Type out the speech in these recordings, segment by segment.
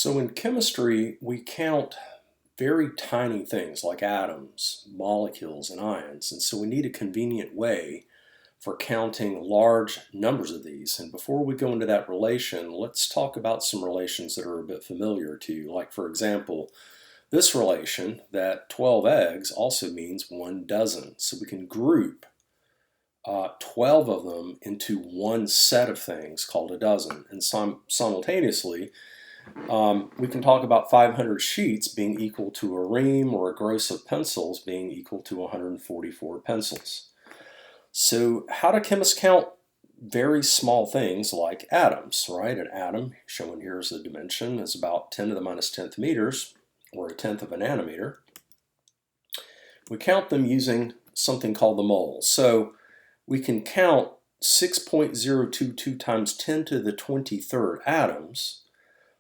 So in chemistry, we count very tiny things like atoms, molecules, and ions. And so we need a convenient way for counting large numbers of these. And before we go into that relation, let's talk about some relations that are a bit familiar to you. Like, for example, this relation that 12 eggs also means 1 dozen. So we can group 12 of them into one set of things called a dozen. And simultaneously, we can talk about 500 sheets being equal to a ream, or a gross of pencils being equal to 144 pencils. So how do chemists count very small things like atoms, right? An atom, shown here as a dimension, is about 10 to the minus 10th meters, or a tenth of a nanometer. We count them using something called the moles. So we can count 6.022 times 10 to the 23rd atoms.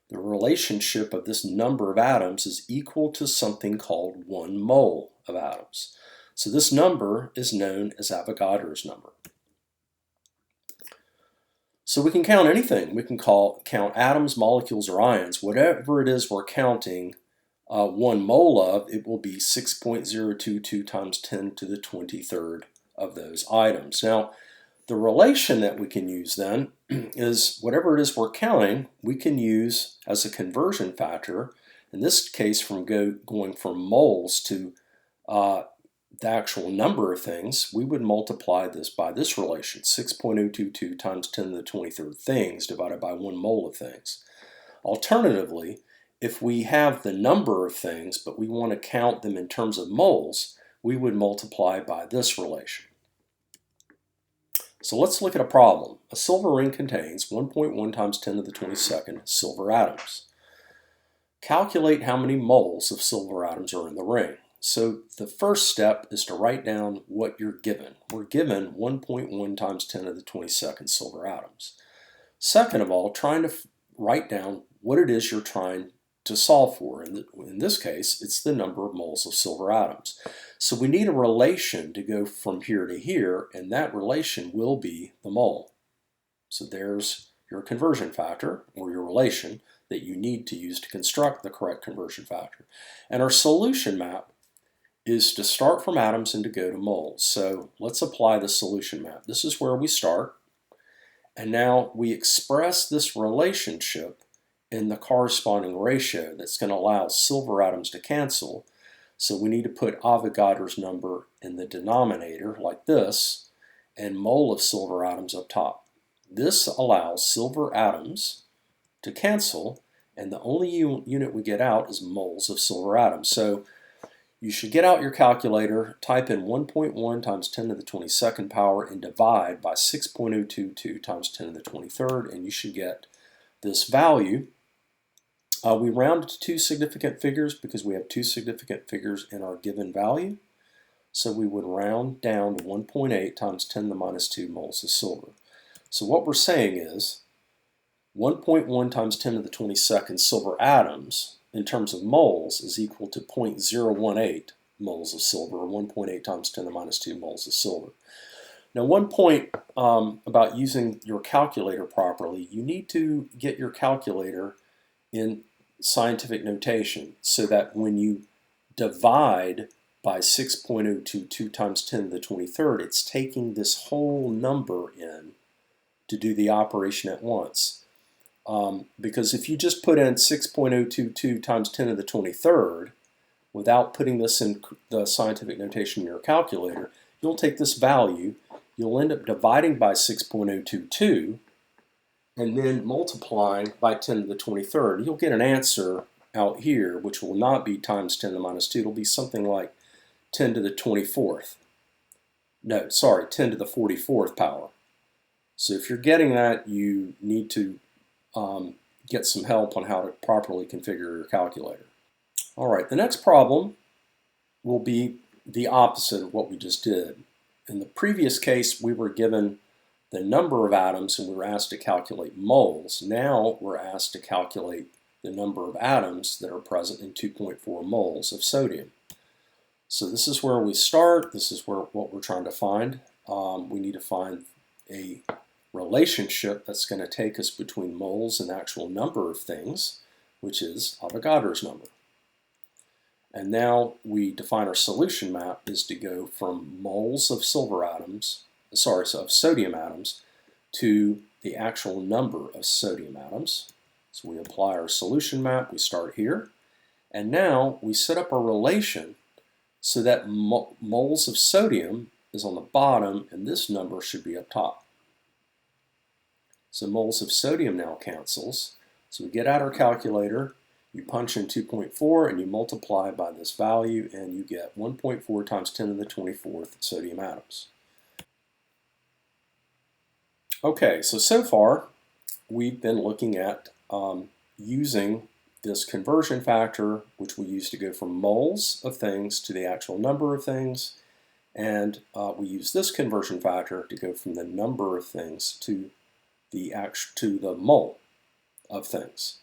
The relationship of this number of atoms is equal to something called 1 mole of atoms. So this number is known as Avogadro's number. So we can count anything. We can count atoms, molecules, or ions. Whatever it is we're counting 1 mole of, it will be 6.022 times 10 to the 23rd of those items. Now, the relation that we can use then is whatever it is we're counting, we can use as a conversion factor. In this case, from going from moles to the actual number of things, we would multiply this by this relation, 6.022 times 10 to the 23rd things divided by 1 mole of things. Alternatively, if we have the number of things, but we want to count them in terms of moles, we would multiply by this relation. So let's look at a problem. A silver ring contains 1.1 times 10 to the 22nd silver atoms. Calculate how many moles of silver atoms are in the ring. So the first step is to write down what you're given. We're given 1.1 times 10 to the 22nd silver atoms. Second of all, trying to write down what it is you're trying to solve for. In this case, it's the number of moles of silver atoms. So we need a relation to go from here to here, and that relation will be the mole. So there's your conversion factor, or your relation, that you need to use to construct the correct conversion factor. And our solution map is to start from atoms and to go to moles. So let's apply the solution map. This is where we start, and now we express this relationship in the corresponding ratio that's going to allow silver atoms to cancel. So we need to put Avogadro's number in the denominator like this, and mole of silver atoms up top. This allows silver atoms to cancel, and the only unit we get out is moles of silver atoms. So you should get out your calculator, type in 1.1 times 10 to the 22nd power, and divide by 6.022 times 10 to the 23rd, and you should get this value. We round to 2 significant figures because we have 2 significant figures in our given value. So we would round down to 1.8 times 10 to the minus 2 moles of silver. So what we're saying is 1.1 times 10 to the 22nd silver atoms in terms of moles is equal to 0.018 moles of silver, or 1.8 times 10 to the minus 2 moles of silver. Now, one point about using your calculator properly, you need to get your calculator in scientific notation so that when you divide by 6.022 times 10 to the 23rd, it's taking this whole number in to do the operation at once. Because if you just put in 6.022 times 10 to the 23rd without putting this in the scientific notation in your calculator, you'll take this value, you'll end up dividing by 6.022, and then multiplying by 10 to the 23rd. You'll get an answer out here, which will not be times 10 to the minus 2. It'll be something like 10 to the 24th. No, sorry, 10 to the 44th power. So if you're getting that, you need to get some help on how to properly configure your calculator. All right, the next problem will be the opposite of what we just did. In the previous case, we were given the number of atoms and we were asked to calculate moles. Now we're asked to calculate the number of atoms that are present in 2.4 moles of sodium. So this is where we start. This is what we're trying to find. We need to find a relationship that's going to take us between moles and the actual number of things which is Avogadro's number. And now we define our solution map is to go from moles of of sodium atoms to the actual number of sodium atoms. So we apply our solution map, we start here, and now we set up a relation so that moles of sodium is on the bottom and this number should be up top. So moles of sodium now cancels. So we get out our calculator, you punch in 2.4 and you multiply by this value and you get 1.4 times 10 to the 24th sodium atoms. Okay, so far we've been looking at using this conversion factor, which we use to go from moles of things to the actual number of things, and we use this conversion factor to go from the number of things to the mole of things.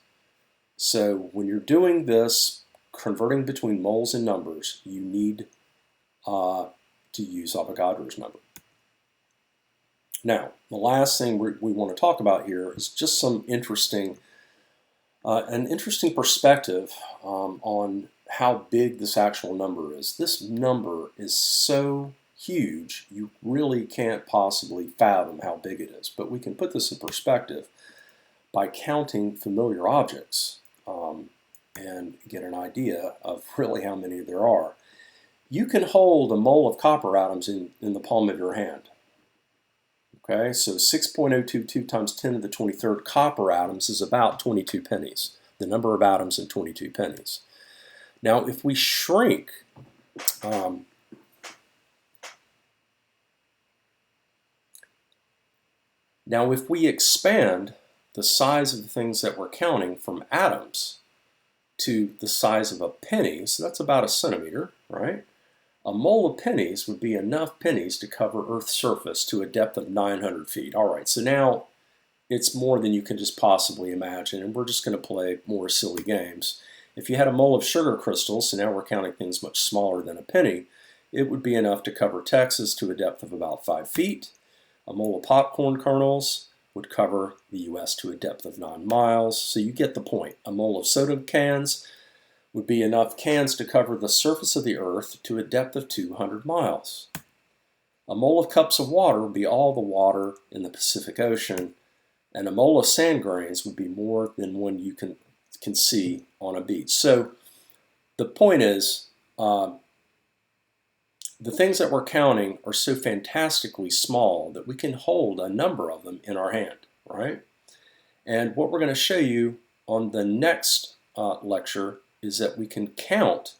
So when you're doing this, converting between moles and numbers, you need to use Avogadro's number. Now, the last thing we want to talk about here is just some an interesting perspective on how big this actual number is. This number is so huge, you really can't possibly fathom how big it is. But we can put this in perspective by counting familiar objects and get an idea of really how many there are. You can hold a mole of copper atoms in the palm of your hand. Okay, so 6.022 times 10 to the 23rd copper atoms is about 22 pennies, the number of atoms in 22 pennies. Now, if we shrink now if we expand the size of the things that we're counting from atoms to the size of a penny, so that's about a centimeter, right? A mole of pennies would be enough pennies to cover Earth's surface to a depth of 900 feet. All right, so now it's more than you can just possibly imagine, and we're just going to play more silly games. If you had a mole of sugar crystals, so now we're counting things much smaller than a penny, it would be enough to cover Texas to a depth of about 5 feet. A mole of popcorn kernels would cover the US to a depth of 9 miles, so you get the point. A mole of soda cans would be enough cans to cover the surface of the Earth to a depth of 200 miles. A mole of cups of water would be all the water in the Pacific Ocean, and a mole of sand grains would be more than one you can see on a beach. So the point is, the things that we're counting are so fantastically small that we can hold a number of them in our hand, right? And what we're going to show you on the next lecture is that we can count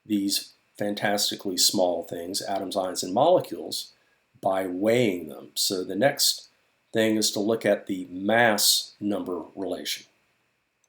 these fantastically small things, atoms, ions, and molecules, by weighing them. So the next thing is to look at the mass number relation.